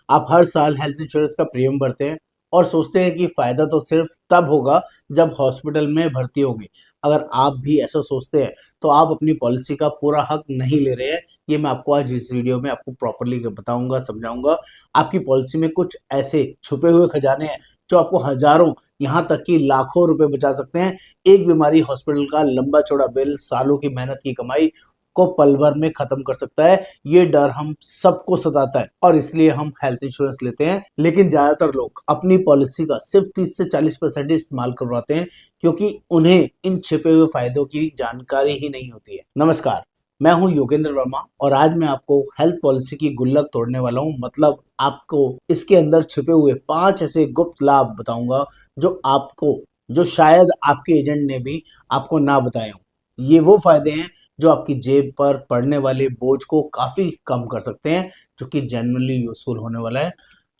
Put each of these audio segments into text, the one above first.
आप हर साल health insurance का प्रीमियम भरते हैं और सोचते हैं कि फायदा तो सिर्फ तब होगा जब हॉस्पिटल में भर्ती होंगे। अगर आप भी ऐसा सोचते हैं तो आप अपनी पॉलिसी का पूरा हक नहीं ले रहे हैं। ये मैं आपको आज इस वीडियो में आपको प्रॉपर्ली बताऊंगा, समझाऊंगा। आपकी पॉलिसी में कुछ ऐसे छुपे हुए खजाने हैं जो आपको हजारों, यहाँ तक कि लाखों रुपए बचा सकते हैं। एक बीमारी हॉस्पिटल का लंबा चौड़ा बिल, सालों की मेहनत की कमाई को पल भर में खत्म कर सकता है। ये डर हम सबको सताता है और इसलिए हम हेल्थ इंश्योरेंस लेते हैं। लेकिन ज्यादातर लोग अपनी पॉलिसी का सिर्फ 30 से 40% इस्तेमाल करवाते हैं क्योंकि उन्हें इन छिपे हुए फायदों की जानकारी ही नहीं होती है। नमस्कार, मैं हूं योगेंद्र वर्मा और आज मैं आपको हेल्थ पॉलिसी की गुल्लक तोड़ने वाला हूं। मतलब आपको इसके अंदर छिपे हुए 5 ऐसे गुप्त लाभ बताऊंगा जो शायद आपके एजेंट ने भी आपको ना बताए हों। ये वो फायदे हैं जो आपकी जेब पर पड़ने वाले बोझ को काफी कम कर सकते हैं, जो कि जेन्युइनली यूजफुल होने वाला है।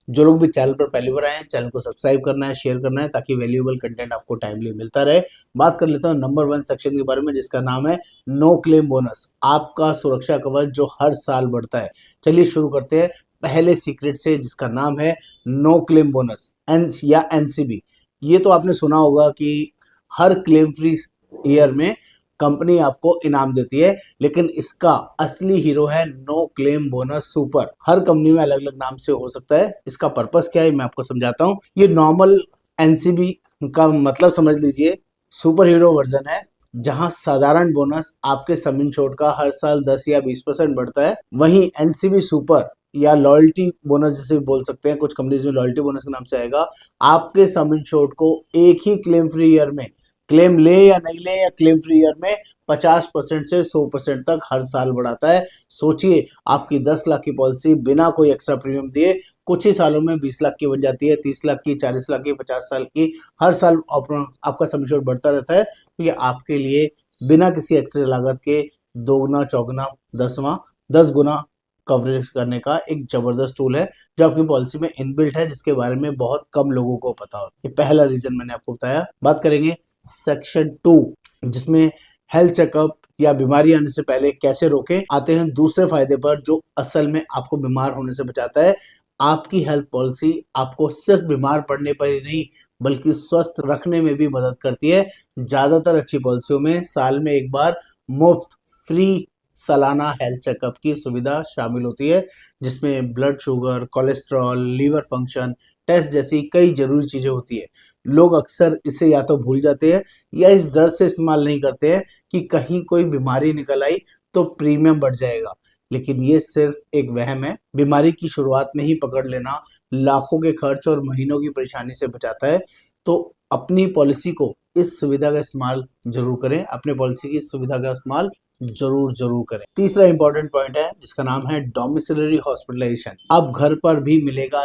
जो लोग भी चैनल पर पहली बार आए हैं, चैनल को सब्सक्राइब करना है, शेयर करना है ताकि वैल्यूएबल कंटेंट आपको टाइमली मिलता रहे। बात कर लेता हूँ नंबर 1 सेक्शन के बारे में, जिसका नाम है नो क्लेम बोनस, आपका सुरक्षा कवच जो हर साल बढ़ता है। चलिए शुरू करते हैं पहले सीक्रेट से, जिसका नाम है नो क्लेम बोनस या एनसीबी। ये तो आपने सुना होगा कि हर क्लेम फ्री ईयर में कंपनी आपको इनाम देती है, लेकिन इसका असली हीरो है नो क्लेम बोनस सुपर। हर कंपनी में अलग अलग नाम से हो सकता है। इसका पर्पस क्या है मैं आपको समझाता हूँ। ये नॉर्मल एनसीबी का मतलब समझ लीजिए सुपर हीरो वर्जन है, जहां साधारण बोनस आपके सम इंश्योर्ड का हर साल 10 या 20% बढ़ता है। वहीं एनसीबी सुपर या लॉयल्टी बोनस जिसे बोल सकते हैं, कुछ कंपनीज में लॉयल्टी बोनस के नाम से आएगा, आपके सम इंश्योर्ड को एक ही क्लेम फ्री ईयर में, क्लेम ले या नहीं ले या क्लेम फ्री ईयर में, 50% से 100% तक हर साल बढ़ाता है। सोचिए, आपकी 10 लाख की पॉलिसी बिना कोई एक्स्ट्रा प्रीमियम दिए कुछ ही सालों में 20 लाख की बन जाती है, 30 लाख की, 40 लाख की, 50 साल की। हर साल आपका सम इंश्योर्ड बढ़ता रहता है। तो ये आपके लिए बिना किसी एक्स्ट्रा लागत के दोगुना, चौगुना, 10 गुना कवरेज करने का एक जबरदस्त टूल है जो आपकी पॉलिसी में इनबिल्ट है, जिसके बारे में बहुत कम लोगों को पता हो। ये पहला रीजन मैंने आपको बताया। बात करेंगे सेक्शन 2, जिसमें हेल्थ चेकअप या बीमारी आने से पहले कैसे रोकें। आते हैं दूसरे फायदे पर, जो असल में आपको बीमार होने से बचाता है। आपकी हेल्थ पॉलिसी आपको सिर्फ बीमार पड़ने पर ही नहीं बल्कि स्वस्थ रखने में भी मदद करती है। ज्यादातर अच्छी पॉलिसियों में साल में एक बार मुफ्त फ्री सालाना हेल्थ चेकअप की सुविधा शामिल होती है, जिसमें blood sugar, cholesterol, liver function test जैसी कई जरूरी चीजें होती है। लोग अक्सर इसे या तो भूल जाते हैं या इस डर से इस्तेमाल नहीं करते हैं कि कहीं कोई बीमारी निकल आई तो प्रीमियम बढ़ जाएगा। लेकिन ये सिर्फ एक वहम है। बीमारी की शुरुआत में ही पकड़ लेना लाखों के खर्च और महीनों की परेशानी से बचाता है। तो अपनी पॉलिसी को इस सुविधा का इस्तेमाल जरूर करें, अपने पॉलिसी की सुविधा का इस्तेमाल जरूर करें। तीसरा इंपॉर्टेंट पॉइंट है जिसका नाम है डोमिसिलरी हॉस्पिटलाइजेशन। अब घर पर भी मिलेगा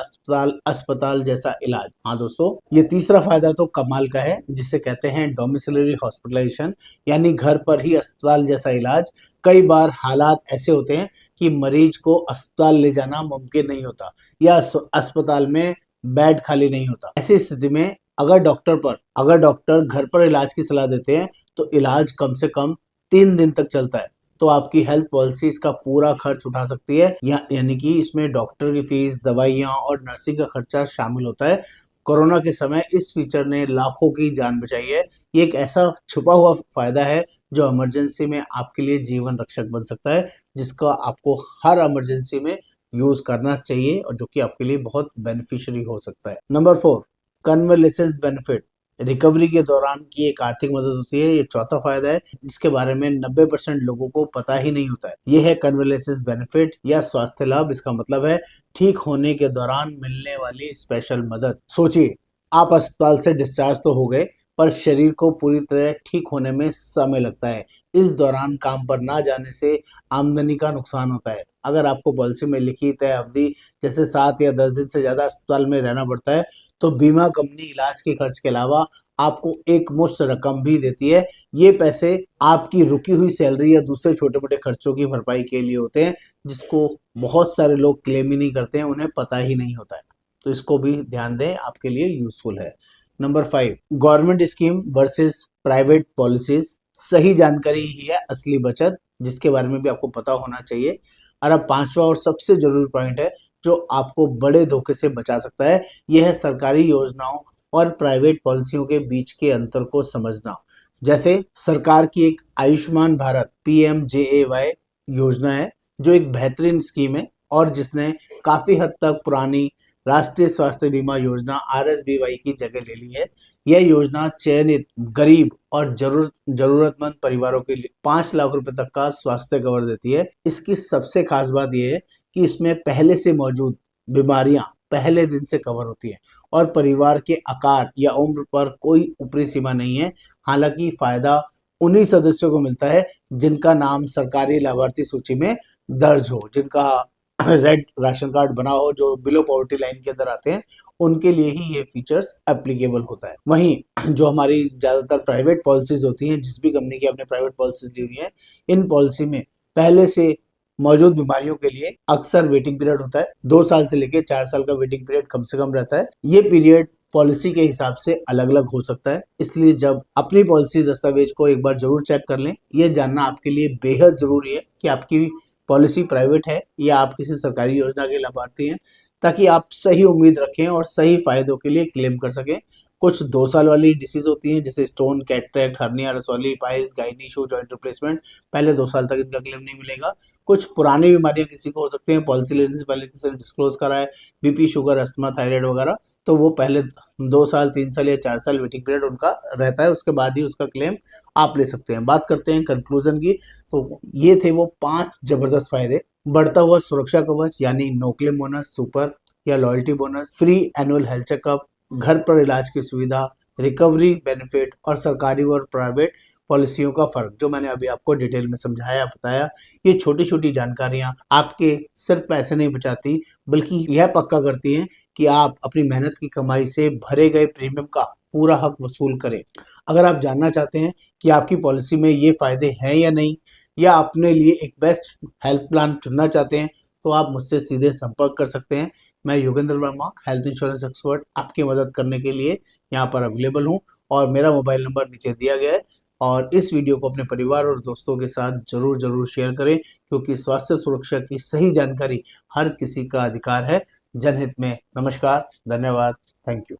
अस्पताल जैसा इलाज। हाँ दोस्तों, ये तीसरा फायदा तो कमाल का है, जिसे कहते हैं डोमिसिलरी हॉस्पिटलाइजेशन, यानी घर पर ही अस्पताल जैसा इलाज। कई बार हालात ऐसे होते हैं कि मरीज को अस्पताल ले जाना मुमकिन नहीं होता या अस्पताल में बेड खाली नहीं होता। ऐसी स्थिति में अगर डॉक्टर घर पर इलाज की सलाह देते हैं तो इलाज कम से कम 3 दिन तक चलता है। तो आपकी हेल्थ पॉलिसी इसका पूरा खर्च उठा सकती है, यानी कि इसमें डॉक्टर की फीस, दवाइयां और नर्सिंग का खर्चा शामिल होता है। कोरोना के समय इस फीचर ने लाखों की जान बचाई है। ये एक ऐसा छुपा हुआ फायदा है जो इमरजेंसी में आपके लिए जीवन रक्षक बन सकता है, जिसका आपको हर इमरजेंसी में यूज करना चाहिए और जो कि आपके लिए बहुत बेनिफिशियरी हो सकता है। नंबर 4, कन्वलेसेंस बेनिफिट, रिकवरी के दौरान की एक आर्थिक मदद होती है। ये चौथा फायदा है जिसके बारे में 90% लोगों को पता ही नहीं होता है। ये है कन्वलेसेंस बेनिफिट या स्वास्थ्य लाभ। इसका मतलब है ठीक होने के दौरान मिलने वाली स्पेशल मदद। सोचिए, आप अस्पताल से डिस्चार्ज तो हो गए, पर शरीर को पूरी तरह ठीक होने में समय लगता है। इस दौरान काम पर ना जाने से आमदनी का नुकसान होता है। अगर आपको पॉलिसी में लिखी तय अवधि जैसे 7 या 10 दिन से ज्यादा अस्पताल में रहना पड़ता है, तो बीमा कंपनी इलाज के खर्च के अलावा आपको एक मुश्त रकम भी देती है। ये पैसे आपकी रुकी हुई सैलरी या दूसरे छोटे मोटे खर्चों की भरपाई के लिए होते हैं, जिसको बहुत सारे लोग क्लेम ही नहीं करते हैं, उन्हें पता ही नहीं होता है। तो इसको भी ध्यान दें, आपके लिए यूजफुल है। Number 5, government scheme versus private policies. सही जानकारी ही है असली बचत, जिसके बारे में भी आपको पता होना चाहिए। और अब पांचवा और सबसे जरूरी पॉइंट है जो आपको बड़े धोखे से बचा सकता है, यह है सरकारी योजनाओं और प्राइवेट पॉलिसियों के बीच के अंतर को समझना। जैसे सरकार की एक आयुष्मान भारत PMJAY योजना है जो एक बेहतरीन स्कीम है और जिसने काफी हद तक पुरानी राष्ट्रीय स्वास्थ्य बीमा योजना RSBY की जगह ले ली है। यह योजना चयनित गरीब और जरूरतमंद परिवारों के लिए 5 लाख रुपए तक का स्वास्थ्य कवर देती है। इसकी सबसे खास बात यह है कि इसमें पहले से मौजूद बीमारियां पहले दिन से कवर होती है और परिवार के आकार या उम्र पर कोई ऊपरी सीमा नहीं है। हालांकि फायदा उन्हीं सदस्यों को मिलता है जिनका नाम सरकारी लाभार्थी सूची में दर्ज हो, जिनका रेड राशन कार्ड बना हो, जो बिलो पॉवर्टी लाइन के अंदर आते हैं, उनके लिए ही ये फीचर्स एप्लीकेबल होता है। वहीं जो हमारी ज्यादातर प्राइवेट पॉलिसीज होती हैं, जिस भी कंपनी की आपने प्राइवेट पॉलिसीज ली हुई है, इन पॉलिसी में पहले से मौजूद बीमारियों के लिए अक्सर वेटिंग पीरियड होता है। 2 साल से लेकर 4 साल का वेटिंग पीरियड कम से कम रहता है। ये पीरियड पॉलिसी के हिसाब से अलग अलग हो सकता है, इसलिए जब अपनी पॉलिसी दस्तावेज को एक बार जरूर चेक कर लें। यह जानना आपके लिए बेहद जरूरी है कि आपकी पॉलिसी प्राइवेट है या आप किसी सरकारी योजना के लाभार्थी हैं, ताकि आप सही उम्मीद रखें और सही फायदों के लिए क्लेम कर सकें। कुछ 2 साल वाली डिसीज होती हैं जैसे स्टोन, कैटरेक्ट, हर्निया, रसौली, piles, gynae issue, joint replacement, पहले 2 साल तक इनका क्लेम नहीं मिलेगा। कुछ पुरानी बीमारियां किसी को हो सकती हैं, पॉलिसी लेने से पहले किसी ने डिस्क्लोज करा है, BP, शुगर, अस्थमा, थायराइड वगैरह, तो वो पहले 2 साल, 3 साल या 4 साल वेटिंग पीरियड उनका रहता है, उसके बाद ही उसका क्लेम आप ले सकते हैं। बात करते हैं कंक्लूजन की, तो ये थे वो 5 जबरदस्त फायदे। बढ़ता हुआ सुरक्षा कवच यानी नो क्लेम बोनस, सुपर या loyalty bonus, free annual health checkup, घर पर इलाज की सुविधा, रिकवरी बेनिफिट और सरकारी और प्राइवेट पॉलिसियों का फर्क, जो मैंने अभी आपको डिटेल में समझाया, बताया। ये छोटी छोटी जानकारियां आपके सिर्फ पैसे नहीं बचाती, बल्कि यह पक्का करती हैं कि आप अपनी मेहनत की कमाई से भरे गए प्रीमियम का पूरा हक वसूल करें। अगर आप जानना चाहते हैं कि आपकी पॉलिसी में ये फायदे हैं या नहीं, या अपने लिए एक बेस्ट हेल्थ प्लान चुनना चाहते हैं, तो आप मुझसे सीधे संपर्क कर सकते हैं। मैं Yogendra Verma, health insurance expert, आपकी मदद करने के लिए यहाँ पर अवेलेबल हूँ और मेरा मोबाइल नंबर नीचे दिया गया है। और इस वीडियो को अपने परिवार और दोस्तों के साथ जरूर शेयर करें, क्योंकि स्वास्थ्य सुरक्षा की सही जानकारी हर किसी का अधिकार है। जनहित में। नमस्कार, धन्यवाद, थैंक यू।